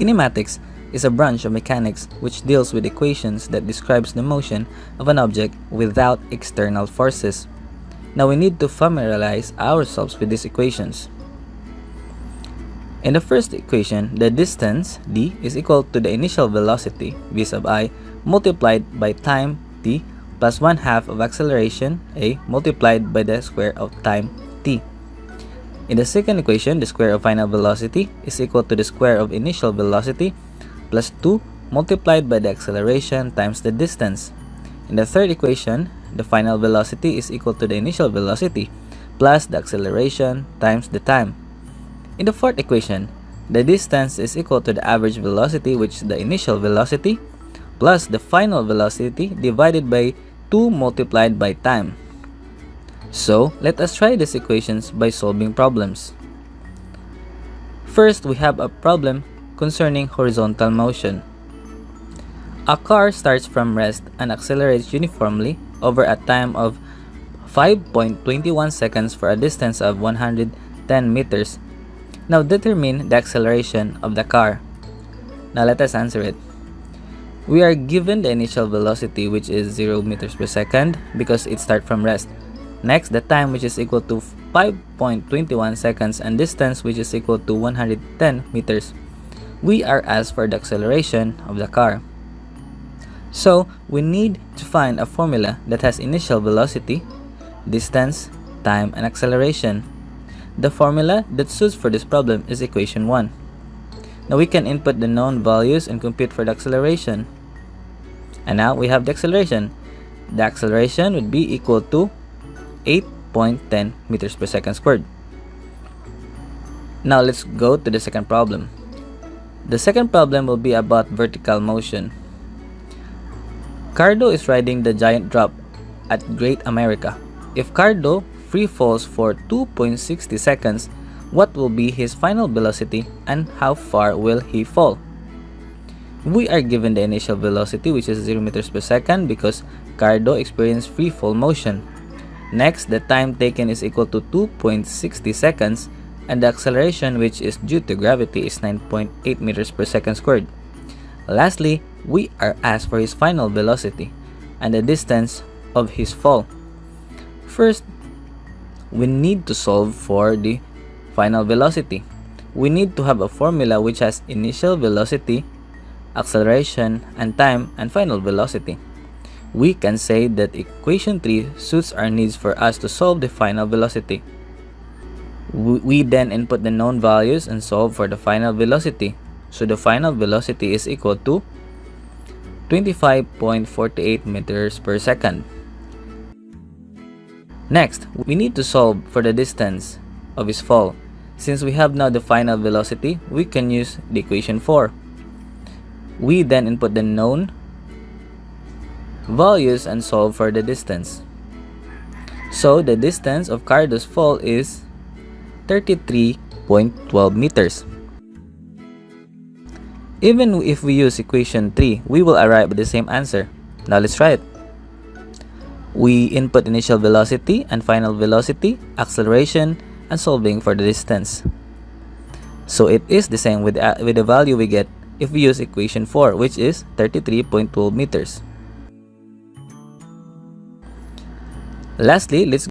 Kinematics is a branch of mechanics which deals with equations that describes the motion of an object without external forces. Now we need to familiarize ourselves with these equations. In the first equation, the distance d is equal to the initial velocity v sub I multiplied by time t plus 1/2 of acceleration a multiplied by the square of time t. In the second equation, the square of final velocity is equal to the square of initial velocity plus 2 multiplied by the acceleration times the distance. In the third equation, the final velocity is equal to the initial velocity plus the acceleration times the time. In the fourth equation, the distance is equal to the average velocity, which is the initial velocity, plus the final velocity divided by 2 multiplied by time. So, let us try these equations by solving problems. First, we have a problem concerning horizontal motion. A car starts from rest and accelerates uniformly over a time of 5.21 seconds for a distance of 110 meters. Now determine the acceleration of the car. Now let us answer it. We are given the initial velocity, which is 0 meters per second because it starts from rest. Next, the time, which is equal to 5.21 seconds, and distance, which is equal to 110 meters. We are asked for the acceleration of the car. So we need to find a formula that has initial velocity, distance, time, and acceleration. The formula that suits for this problem is equation 1. Now we can input the known values and compute for the acceleration. And now we have the acceleration. The acceleration would be equal to 8.10 meters per second squared. Now let's go to the second problem. The second problem will be about vertical motion. Cardo is riding the giant drop at Great America. If Cardo free falls for 2.60 seconds, what will be his final velocity and how far will he fall? We are given the initial velocity, which is 0 meters per second because Cardo experienced free fall motion. Next, the time taken is equal to 2.60 seconds and the acceleration, which is due to gravity, is 9.8 meters per second squared. Lastly, we are asked for his final velocity and the distance of his fall. First, we need to solve for the final velocity. We need to have a formula which has initial velocity, acceleration, and time, and final velocity. We can say that equation 3 suits our needs for us to solve the final velocity. We then input the known values and solve for the final velocity. So the final velocity is equal to 25.48 meters per second. Next, we need to solve for the distance of his fall. Since we have now the final velocity, we can use the equation 4. We then input the known values and solve for the distance. So the distance of Cardo's fall is 33.12 meters. Even if we use equation 3, we will arrive at the same answer. Now let's try it. We input initial velocity and final velocity, acceleration, and solving for the distance. So it is the same with the value we get if we use equation 4, which is 33.12 meters. Lastly, let's